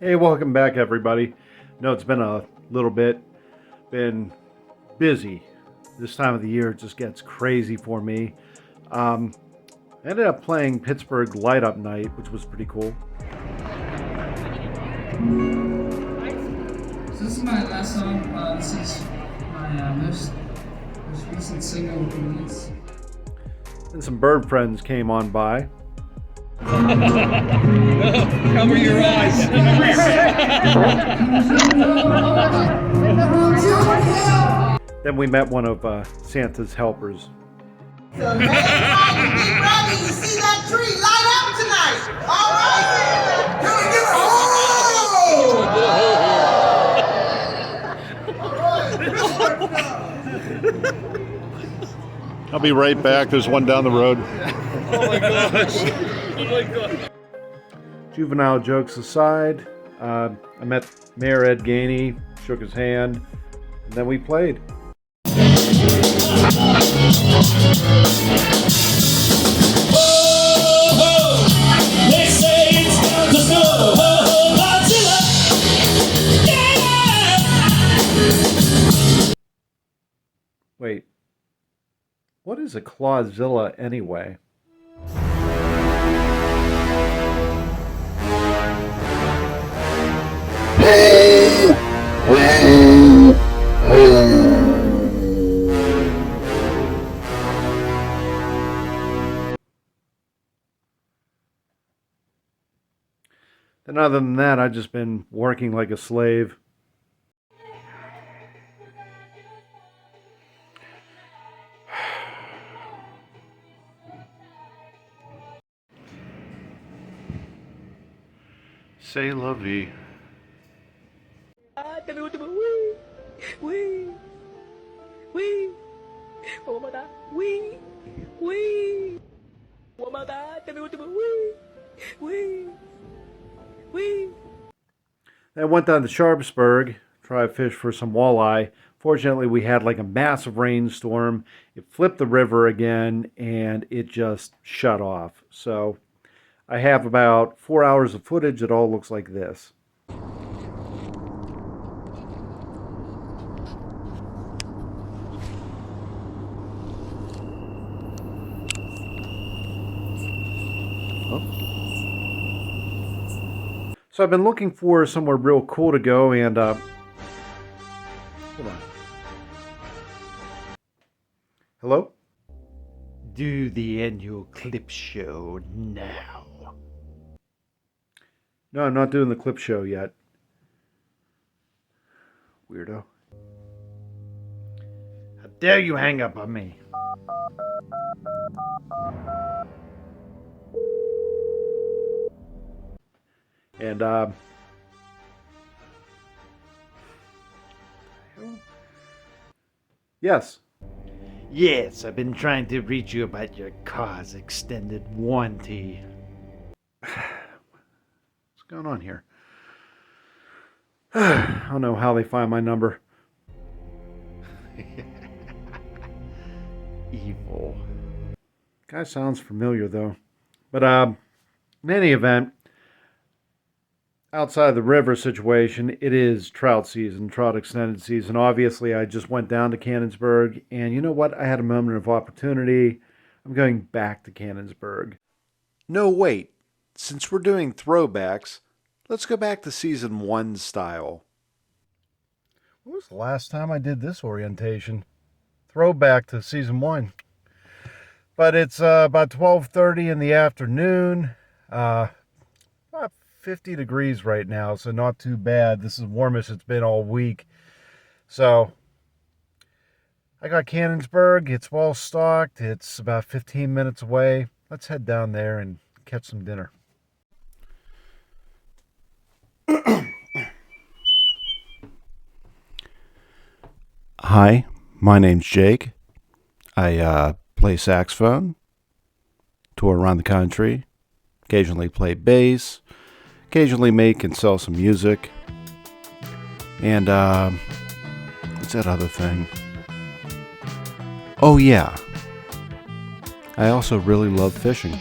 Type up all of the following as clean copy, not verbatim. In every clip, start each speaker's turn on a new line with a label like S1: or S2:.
S1: Hey, welcome back, everybody. No, it's been a little been busy. This time of the year it just gets crazy for me. I ended up playing Pittsburgh Light Up Night, which was pretty cool.
S2: So this is my last song. This is my most recent single release.
S1: And some bird friends came on by.
S3: Cover your eyes.
S1: Then we met one of Santa's helpers.
S4: So hang tight and get ready to see that tree light up tonight. All right? Can we get
S1: I'll be right back. There's one down the road.
S3: Oh my gosh. Oh my god.
S1: Juvenile jokes aside, I met Mayor Ed Gainey, shook his hand, and then we played. Wait, what is a Clawzilla anyway? And other than that, I've just been working like a slave. C'est la vie. I went down to Sharpsburg, try to fish for some walleye. Fortunately, we had like a massive rainstorm. It flipped the river again, and it just shut off. So I have about 4 hours of footage. It all looks like this. So I've been looking for somewhere real cool to go, and hold on. Hello? Do the annual clip show now. No, I'm not doing the clip show yet. Weirdo. How dare you hang up on me? And, yes. Yes, I've been trying to reach you about your car's extended warranty. What's going on here? I don't know how they find my number. Evil. Guy sounds familiar, though. But, in any event, outside the river situation, it is trout season, trout extended season. Obviously, I just went down to Cannonsburg, and you know what? I had a moment of opportunity. I'm going back to Cannonsburg. No, wait. Since we're doing throwbacks, let's go back to season 1 style. When was the last time I did this orientation? Throwback to season 1. But it's about 12:30 in the afternoon. About 50 degrees right now, so not too bad. This is the warmest it's been all week. So I got Cannonsburg. It's well stocked. It's about 15 minutes away. Let's head down there and catch some dinner. Hi, my name's Jake. I play saxophone, tour around the country, occasionally play bass, occasionally make and sell some music. And, what's that other thing? Oh, yeah. I also really love fishing.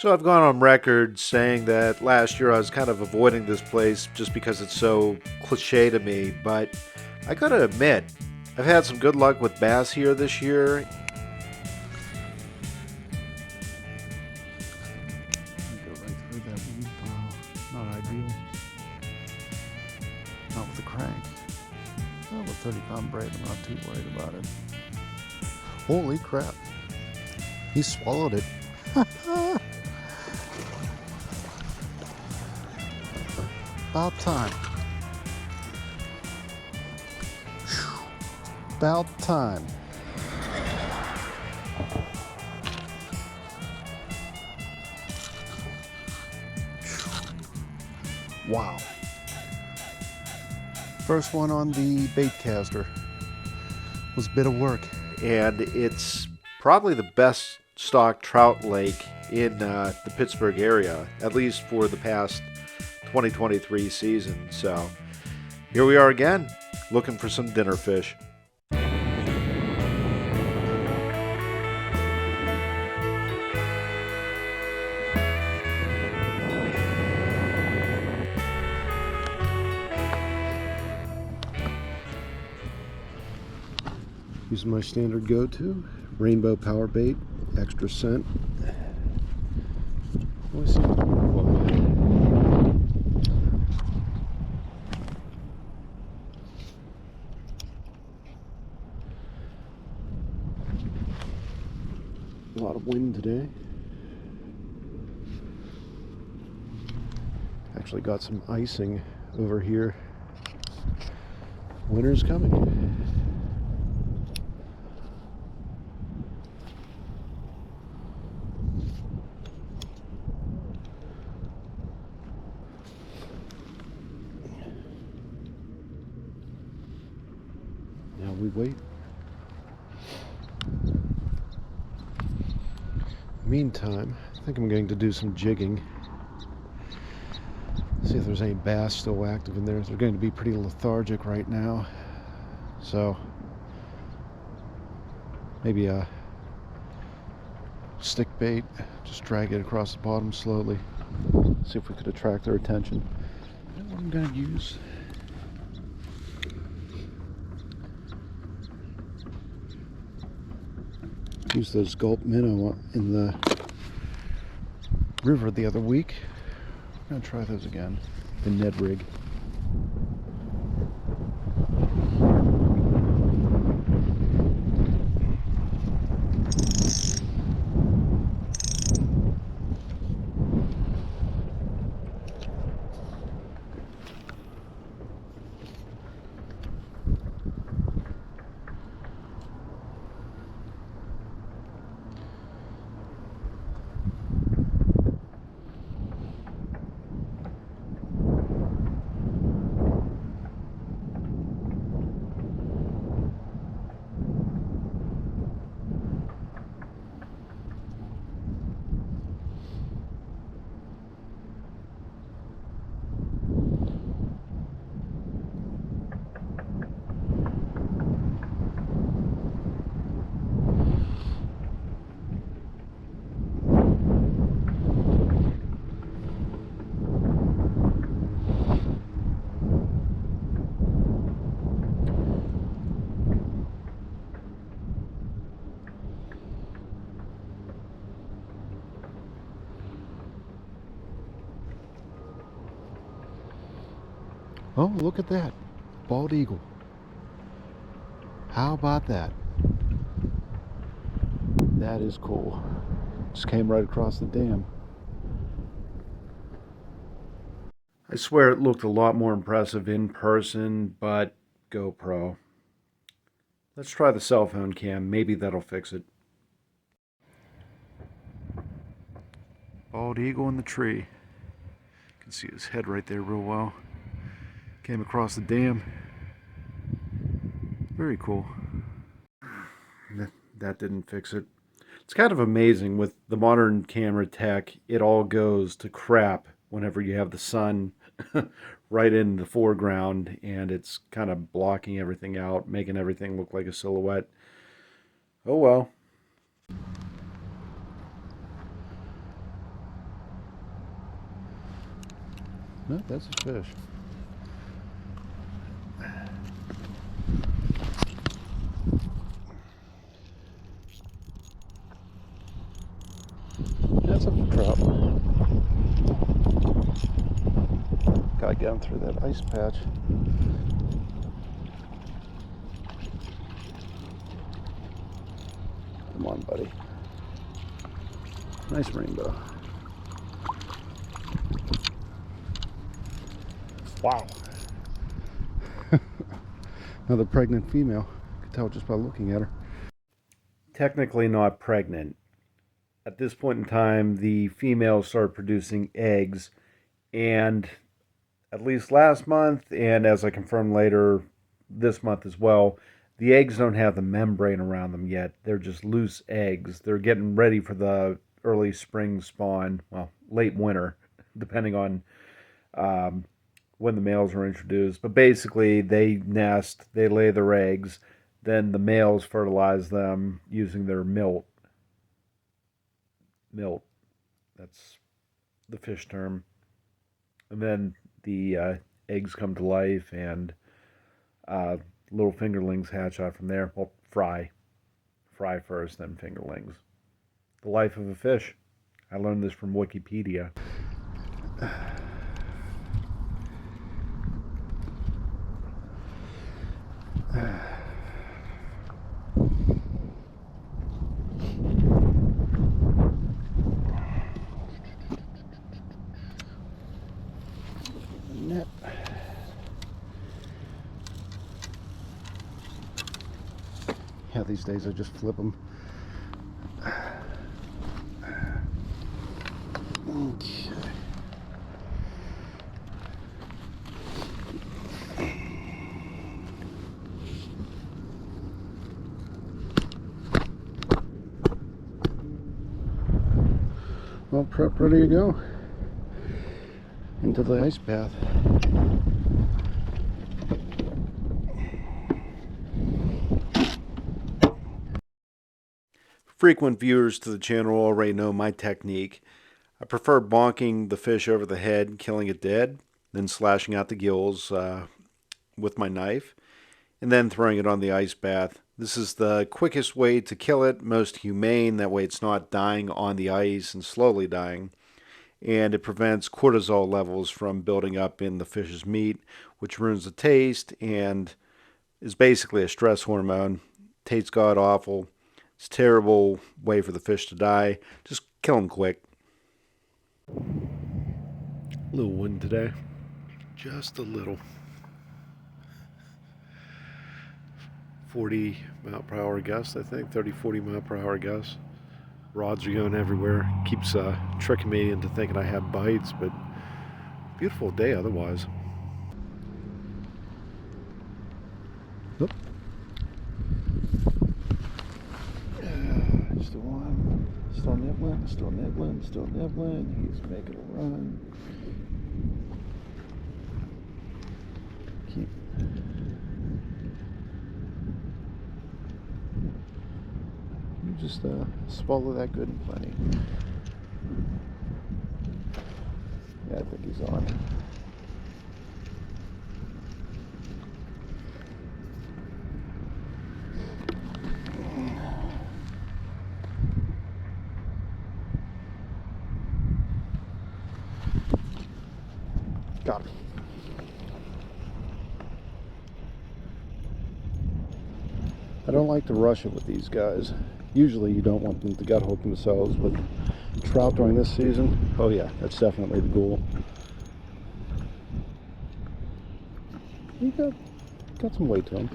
S1: So I've gone on record saying that last year I was kind of avoiding this place just because it's so cliche to me, but I gotta admit, I've had some good luck with bass here this year.
S5: Go right through that weed pile. Not ideal. Not with the crank. Oh, with 30-pound braid, I'm not too worried about it. Holy crap. He swallowed it. About time. About time. Wow. First one on the bait caster. Was a bit of work.
S1: And it's probably the best stocked trout lake in the Pittsburgh area, at least for the past 2023 season. So here we are again, looking for some dinner fish.
S5: Using my standard go-to, rainbow power bait, extra scent. Always seems to work well. A lot of wind today. Actually got some icing over here. Winter's coming. Now we wait. Meantime, I think I'm going to do some jigging. See if there's any bass still active in there. They're going to be pretty lethargic right now. So maybe a stick bait, just drag it across the bottom slowly. See if we could attract their attention. You know what I'm going to use? Used those gulp minnow in the river the other week. I'm gonna try those again. The Ned rig. Oh, look at that. Bald eagle. How about that? That is cool. Just came right across the dam.
S1: I swear it looked a lot more impressive in person, but GoPro. Let's try the cell phone cam. Maybe that'll fix it. Bald eagle in the tree. You can see his head right there real well. Came across the dam. Very cool. That didn't fix it. It's kind of amazing with the modern camera tech. It all goes to crap whenever you have the sun right in the foreground and it's kind of blocking everything out, making everything look like a silhouette. Oh well.
S5: No, that's a fish. That's a trout. Gotta get him through that ice patch. Come on, buddy. Nice rainbow. Wow. Another pregnant female. You can tell just by looking at her.
S1: Technically not pregnant. At this point in time, the females start producing eggs, and at least last month, and as I confirmed later this month as well, the eggs don't have the membrane around them yet. They're just loose eggs. They're getting ready for the early spring spawn, well, late winter, depending on when the males are introduced. But basically, they nest, they lay their eggs, then the males fertilize them using their milt. Milt, that's the fish term. And then the eggs come to life, and little fingerlings hatch out from there. Well, fry first, then fingerlings. The life of a fish. I learned this from Wikipedia.
S5: Net. Yeah, these days I just flip them. Okay. Well, prep, ready to go into the ice bath.
S1: Frequent viewers to the channel already know my technique. I prefer bonking the fish over the head, killing it dead, then slashing out the gills with my knife, and then throwing it on the ice bath. This is the quickest way to kill it, most humane, that way it's not dying on the ice and slowly dying. And it prevents cortisol levels from building up in the fish's meat, which ruins the taste and is basically a stress hormone. Tastes god awful. It's a terrible way for the fish to die. Just kill them quick. A little wind today. Just a little. 40 mile per hour gust, I think. 30, 40 mile per hour gust. Rods are going everywhere. Keeps tricking me into thinking I have bites, but beautiful day otherwise.
S5: Oop. Still one. Still nibbling. Still nibbling. Still nibbling. He's making a run. Keep. You just swallow that good and plenty. Yeah, I think he's on. Got him. I don't like to rush it with these guys. Usually you don't want them to gut hook themselves, but trout during this season, oh yeah, that's definitely the goal. He got some weight to him.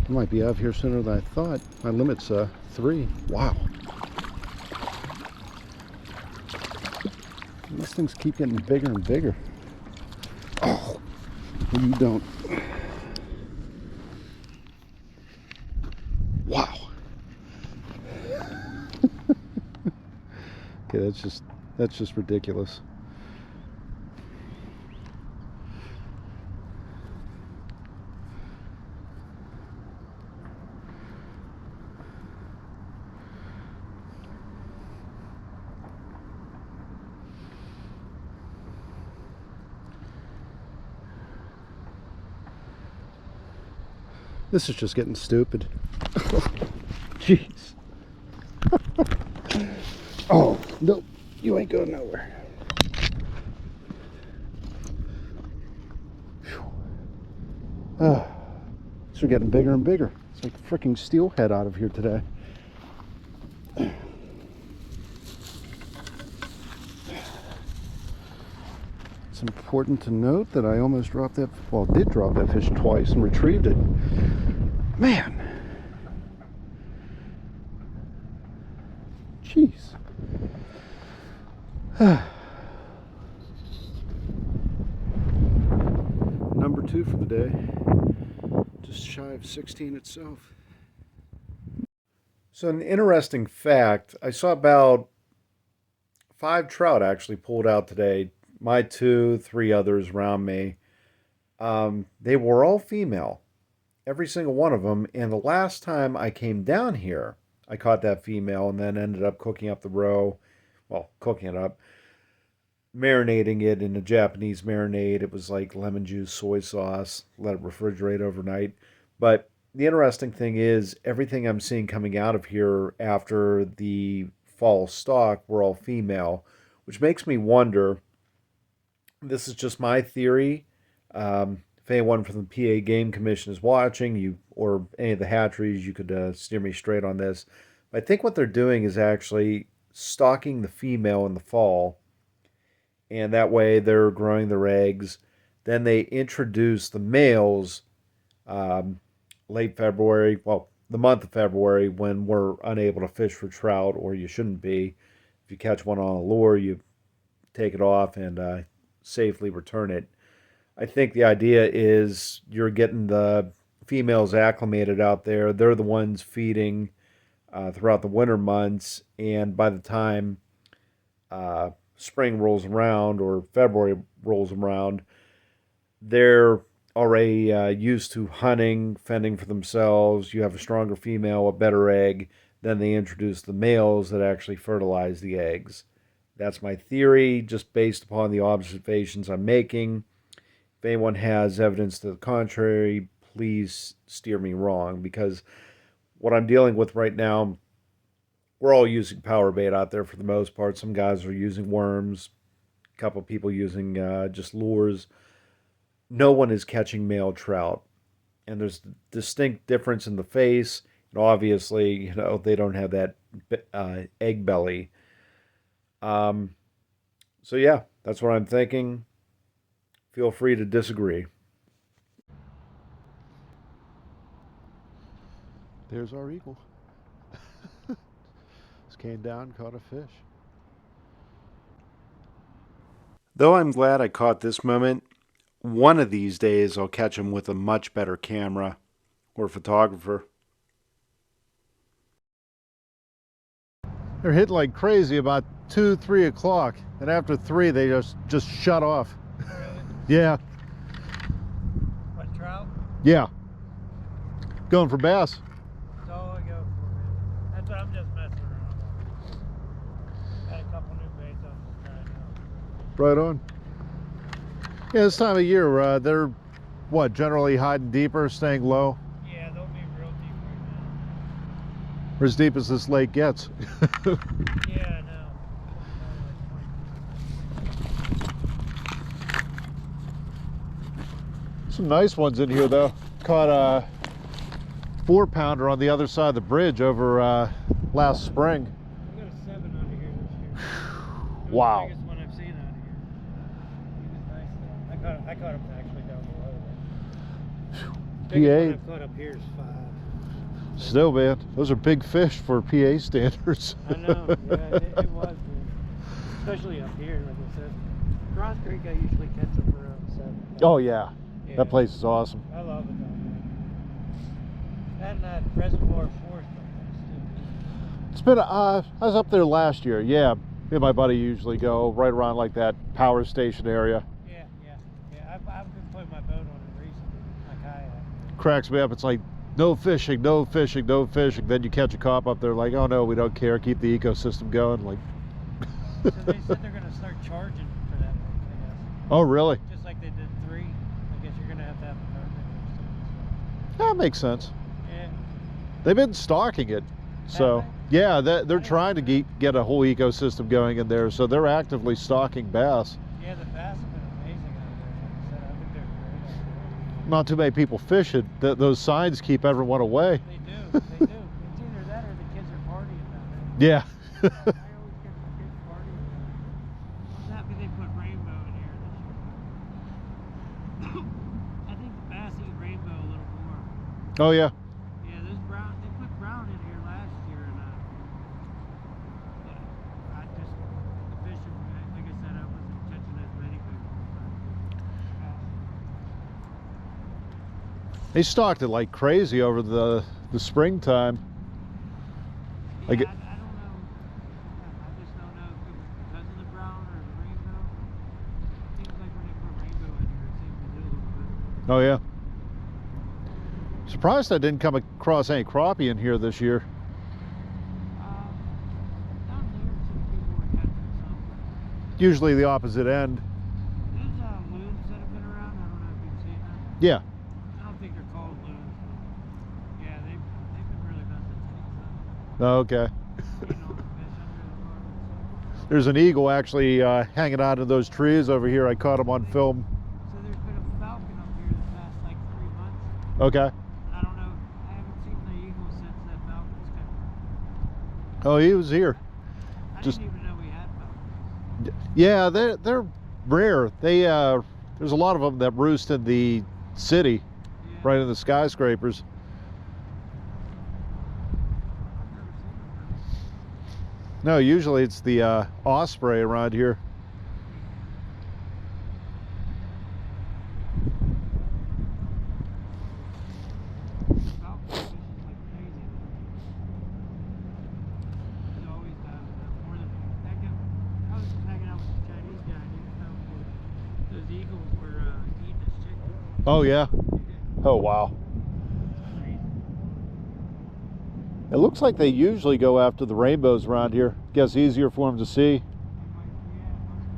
S5: I might be out of here sooner than I thought. My limit's 3. Wow. These things keep getting bigger and bigger. Oh, you don't. Wow. Okay, that's just ridiculous. This is just getting stupid. Jeez. Oh, nope. You ain't going nowhere. These are getting bigger and bigger. It's like freaking steelhead out of here today. It's important to note that I almost dropped that, well, did drop that fish twice and retrieved it. Man. Jeez. Number 2 for the day. Just shy of 16 itself.
S1: So an interesting fact, I saw about 5 trout actually pulled out today. My 2, 3 others around me. They were all female. Every single one of them. And the last time I came down here, I caught that female and then ended up cooking up the roe. Well, cooking it up. Marinating it in a Japanese marinade. It was like lemon juice, soy sauce. Let it refrigerate overnight. But the interesting thing is everything I'm seeing coming out of here after the fall stock were all female, which makes me wonder, this is just my theory. If anyone from the PA Game Commission is watching, you or any of the hatcheries, you could steer me straight on this. But I think what they're doing is actually stalking the female in the fall, and that way they're growing their eggs. Then they introduce the males late February, well, the month of February, when we're unable to fish for trout, or you shouldn't be. If you catch one on a lure, you take it off and safely return it. I think the idea is you're getting the females acclimated out there. They're the ones feeding throughout the winter months, and by the time spring rolls around or February rolls around, they're already used to hunting, fending for themselves. You have a stronger female, a better egg. Then they introduce the males that actually fertilize the eggs. That's my theory, just based upon the observations I'm making. If anyone has evidence to the contrary, please steer me wrong, because what I'm dealing with right now, we're all using power bait out there for the most part. Some guys are using worms, a couple people using just lures. No one is catching male trout, and there's a distinct difference in the face. And obviously, they don't have that egg belly. So yeah, that's what I'm thinking. Feel free to disagree.
S5: There's our eagle. Just came down, caught a fish.
S1: Though I'm glad I caught this moment, one of these days I'll catch him with a much better camera or photographer.
S5: They're hitting like crazy about 2, 3 o'clock, and after 3 they just shut off. Yeah,
S3: What, trout?
S5: yeah. Going for bass.
S3: That's all I go for. That's what I'm just messing around. Got a couple new baits I'm just trying out.
S5: Right on. Yeah, this time of year, they're what, generally hiding deeper, staying low,
S3: Yeah, they'll be real deep right
S5: or as deep as this lake gets.
S3: now. Yeah, I know.
S5: Some nice ones in here though. Caught a 4-pounder on the other side of the bridge over last spring.
S3: I got a 7 under here this year. It was
S5: Wow.
S3: the biggest one I've seen out here. He was nice though. I caught him actually down below there. Biggest one I've caught up here is 5.
S5: Still, man, those are big fish for PA standards.
S3: I know, yeah, it was, man. Especially up here, like I said. Cross Creek, I usually catch them around 7.
S5: Oh yeah,
S3: Yeah.
S5: that place is awesome.
S3: I love it down there. And that reservoir forest too.
S5: It's been, I was up there last year, yeah. Me and my buddy usually go right around like that power station area.
S3: Yeah. I've been putting my boat on it recently, my kayak.
S5: Cracks me up, it's like, no fishing, no fishing, no fishing. Then you catch a cop up there like, oh no, we don't care, keep the ecosystem going. Like,
S3: So they said they're going to start charging for that one, I guess.
S5: oh really?
S3: Just like they did 3. I guess you're going to have a permit or something.
S5: That makes sense.
S3: Yeah.
S5: They've been stalking it. So,
S3: Have
S5: yeah, they're trying to get a whole ecosystem going in there. So they're actively stalking bass.
S3: Yeah, the bass have been amazing out there. Like I said, I think they're great out
S5: Not too many people fish it. Those signs keep everyone away.
S3: there. They do. They do. It's either that or the kids are partying down
S5: Yeah.
S3: there. I always get the kids partying down there. I'm happy they put rainbow in here this year. I think the bass eat rainbow a little more.
S5: Oh, yeah.
S3: Yeah, there's brown. They put brown in here last year, and I just the fishing. Like I said, I wasn't catching as many big ones.
S5: They stalked it like crazy over the springtime.
S3: Yeah,
S5: get-
S3: I don't know. I just don't know if it was because of the brown or the rainbow. It seems like when they put rainbow in here, it seems to do a little bit.
S5: Oh, yeah. Surprised I didn't come across any crappie in here this year.
S3: Down there, some people were catching some.
S5: Usually the opposite end.
S3: There's loons that have been around. I don't know if you've seen them.
S5: Yeah.
S3: I don't think they're called loons, but yeah, they've been really messing things up.
S5: Oh, okay.
S3: Eating all the fish under the water.
S5: There's an eagle actually hanging out in those trees over here. I caught him on film.
S3: So there's been a falcon up here the past like 3 months.
S5: Okay.
S3: I don't know. I haven't seen the eagle since that falcon's come.
S5: Oh, he was here.
S3: I
S5: Just-
S3: didn't even know we had falcons.
S5: Yeah, they're rare. They there's a lot of them that roost in the city,
S3: Yeah.
S5: right in the skyscrapers.
S3: I've never seen them.
S5: No, usually it's the osprey around here.
S3: Falcon fishing like crazy. He always does more than heck. I was just hanging out with the Chinese guy and he was telling me those eagles were eating his chicken.
S5: Oh, yeah. Oh, wow.
S3: Crazy.
S5: It looks like they usually go after the rainbows around here. Guess easier for them to see.
S3: It might, yeah, it must be.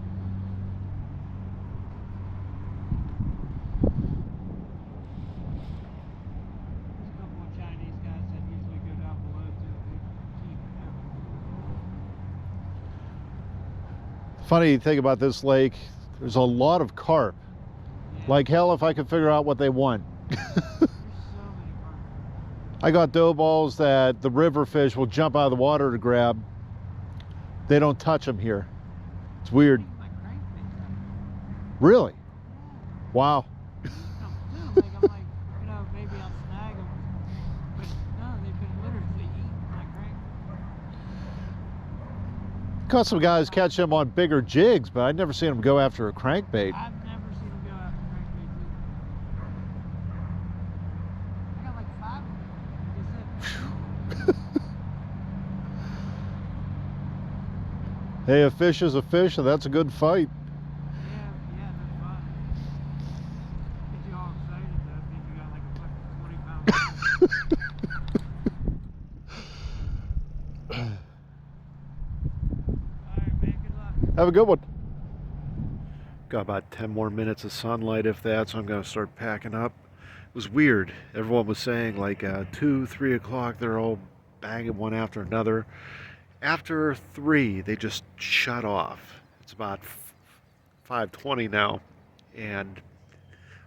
S3: There's a couple of Chinese guys that usually go down below too. They keep
S5: Funny thing about this lake, there's a lot of carp.
S3: yeah.
S5: Like hell if I could figure out what they want.
S3: There's so many carp.
S5: I got dough balls that the river fish will jump out of the water to grab. They don't touch them here. It's weird.
S3: Things like crankbaits.
S5: Really? Wow.
S3: Too. Like I'm like, you know, maybe I'll snag them, but no, they've been literally eating like crankbaits.
S5: Caught some guys catch them on bigger jigs, but I'd never seen them go after a crankbait.
S3: I've never seen them go after crankbaits either. I got like 5 of them. Like I said,
S5: Hey, a fish is a fish, and that's a good fight.
S3: yeah, no fun. Get you all excited though. I think you got like a fucking 20-pound fish. Alright, man, good luck.
S5: Have a good one.
S1: Got about 10 more minutes of sunlight, if that, so I'm going to start packing up. It was weird. Everyone was saying like 2, 3 o'clock, they're all banging one after another. After 3, they just shut off. It's about 5:20 now, and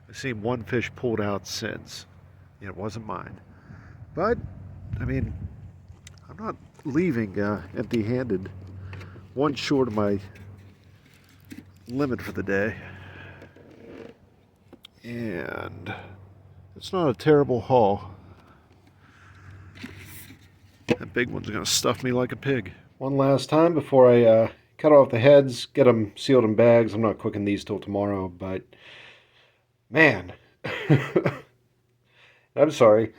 S1: I've seen one fish pulled out since. And it wasn't mine. But, I mean, I'm not leaving empty-handed. One short of my limit for the day. And it's not a terrible haul. That big one's gonna stuff me like a pig. One last time before I cut off the heads, get them sealed in bags. I'm not cooking these till tomorrow, but man, I'm sorry.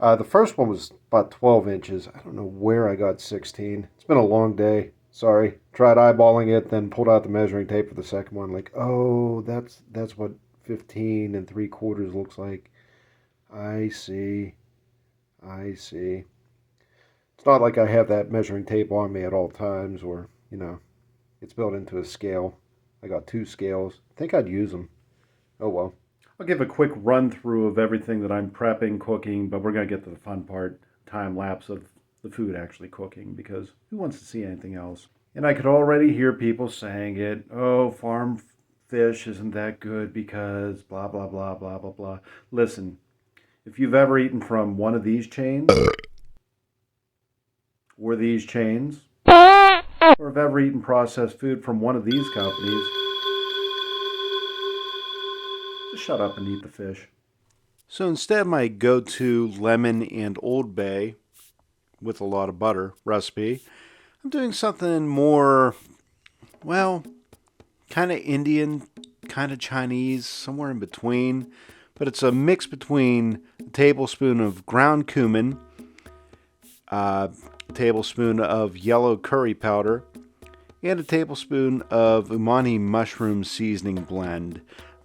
S1: The first one was about 12 inches. I don't know where I got 16. It's been a long day. Sorry. Tried eyeballing it, then pulled out the measuring tape for the second one. Like, oh, that's what 15 3/4 looks like. I see. It's not like I have that measuring tape on me at all times, or, you know, it's built into a scale. I got 2 scales. I think I'd use them. Oh well. I'll give a quick run through of everything that I'm prepping, cooking, but we're going to get to the fun part, time lapse of the food actually cooking, because who wants to see anything else? And I could already hear people saying it, oh, farm fish isn't that good because blah, blah, blah, blah, blah, blah. Listen, if you've ever eaten from one of these chains, or these chains, or have ever eaten processed food from one of these companies, just shut up and eat the fish. So instead of my go-to lemon and Old Bay with a lot of butter recipe, I'm doing something more, well, kind of Indian, kind of Chinese, somewhere in between. But it's a mix between a tablespoon of ground cumin, a tablespoon of yellow curry powder, and a tablespoon of umami mushroom seasoning blend.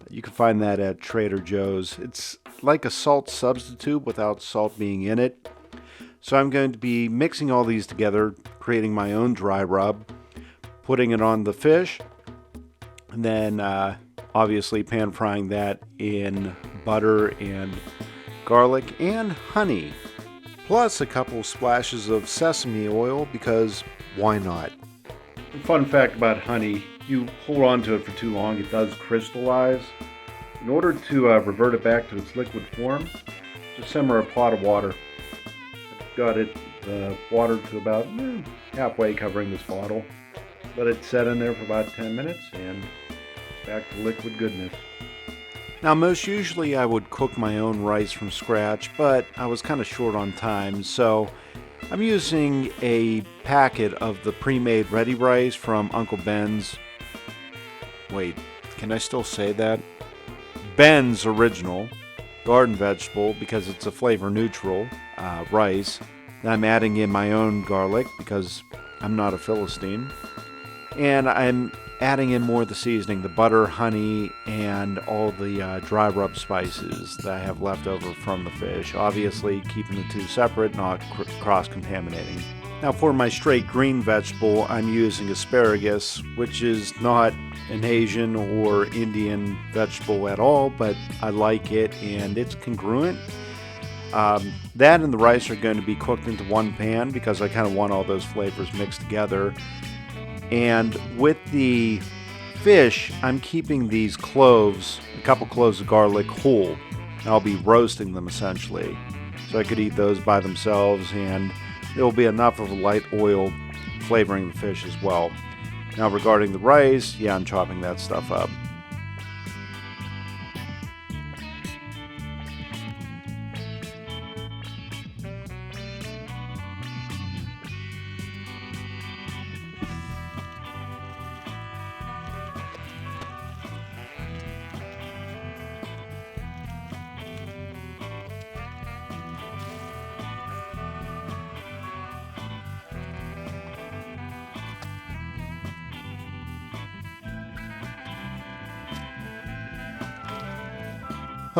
S1: You can find that at Trader Joe's. It's like a salt substitute without salt being in it. So I'm going to be mixing all these together, creating my own dry rub, putting it on the fish, and then obviously pan frying that in butter and garlic and honey, plus a couple splashes of sesame oil, because why not? Fun fact about honey, you hold on to it for too long, it does crystallize. In order to revert it back to its liquid form, just simmer a pot of water. I've got the water to about halfway covering this bottle. Let it set in there for about 10 minutes and back to liquid goodness. Now, most usually I would cook my own rice from scratch, but I was kind of short on time, so I'm using a packet of the pre-made ready rice from Uncle Ben's. Wait, can I still say that? Ben's Original Garden Vegetable, because it's a flavor neutral rice. And I'm adding in my own garlic because I'm not a Philistine. And I'm adding in more of the seasoning, the butter, honey, and all the dry rub spices that I have left over from the fish. Obviously, keeping the two separate, not cross-contaminating. Now, for my straight green vegetable, I'm using asparagus, which is not an Asian or Indian vegetable at all, but I like it and it's congruent. That and the rice are going to be cooked into one pan because I kind of want all those flavors mixed together. And with the fish, I'm keeping these cloves, a couple cloves of garlic, whole. And I'll be roasting them essentially. So I could eat those by themselves, and there will be enough of a light oil flavoring the fish as well. Now regarding the rice, yeah, I'm chopping that stuff up.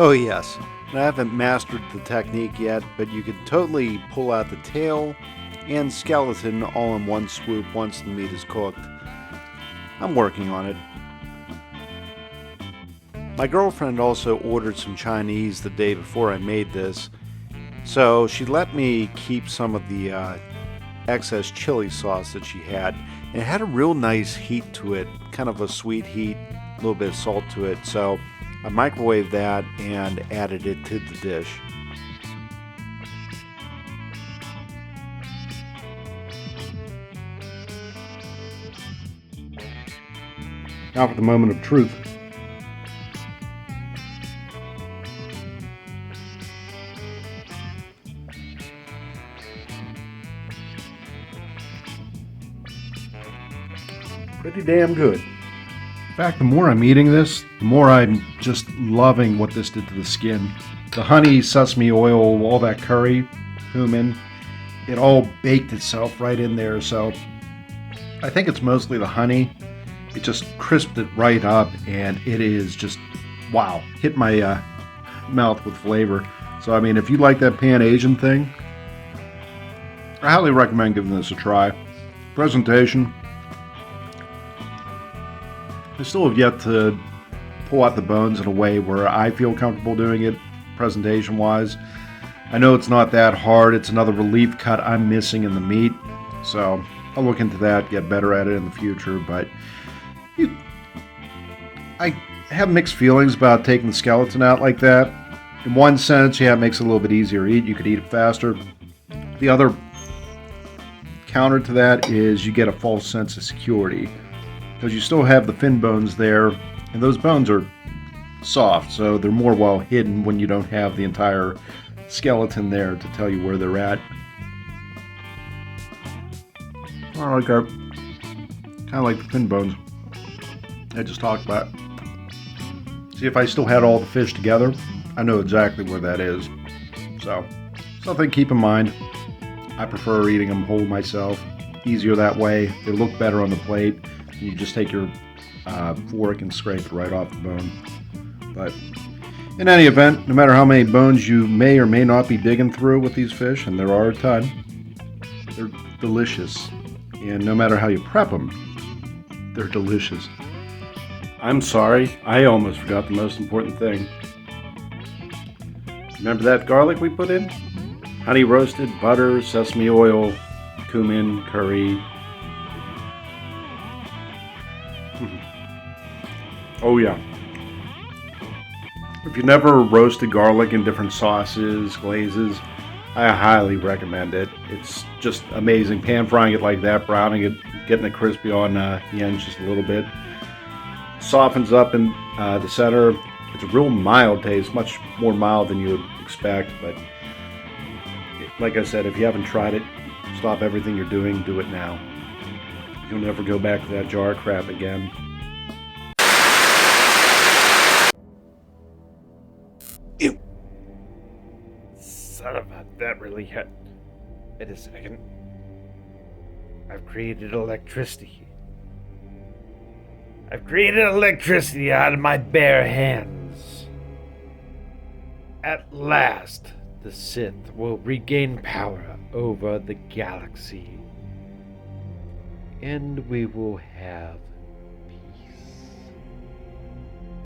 S1: Oh yes, I haven't mastered the technique yet, but you can totally pull out the tail and skeleton all in one swoop once the meat is cooked. I'm working on it. My girlfriend also ordered some Chinese the day before I made this, so she let me keep some of the excess chili sauce that she had. And it had a real nice heat to it, kind of a sweet heat, a little bit of salt to it, so I microwaved that and added it to the dish. Now for the moment of truth. Pretty damn good. In fact, the more I'm eating this, the more I'm just loving what this did to the skin. The honey, sesame oil, all that curry, cumin, it all baked itself right in there. So I think it's mostly the honey. It just crisped it right up, and it is just, wow, hit my mouth with flavor. So, I mean, if you like that Pan Asian thing, I highly recommend giving this a try. Presentation, I still have yet to pull out the bones in a way where I feel comfortable doing it presentation-wise. I know it's not that hard. It's another relief cut I'm missing in the meat. So I'll look into that, get better at it in the future. But I have mixed feelings about taking the skeleton out like that. In one sense, yeah, it makes it a little bit easier to eat. You could eat it faster. The other counter to that is you get a false sense of security because you still have the fin bones there, and those bones are soft, so they're more well hidden when you don't have the entire skeleton there to tell you where they're at. Kind of like the fin bones I just talked about. See, if I still had all the fish together, I know exactly where that is. So, something to keep in mind. I prefer eating them whole myself. Easier that way. They look better on the plate. You just take your fork and scrape it right off the bone. But in any event, no matter how many bones you may or may not be digging through with these fish, and there are a ton, they're delicious. And no matter how you prep them, they're delicious. I'm sorry, I almost forgot the most important thing. Remember that garlic we put in? Honey roasted, butter, sesame oil, cumin, curry. Oh yeah. If you never roasted garlic in different sauces, glazes, I highly recommend it. It's just amazing. Pan frying it like that, browning it, getting it crispy on the ends just a little bit. Softens up in the center. It's a real mild taste, much more mild than you would expect. But like I said, if you haven't tried it, stop everything you're doing, do it now. You'll never go back to that jar of crap again. Ew. Son of a, that really hurt. Wait a second. I've created electricity. I've created electricity out of my bare hands. At last, the Sith will regain power over the galaxy. And we will have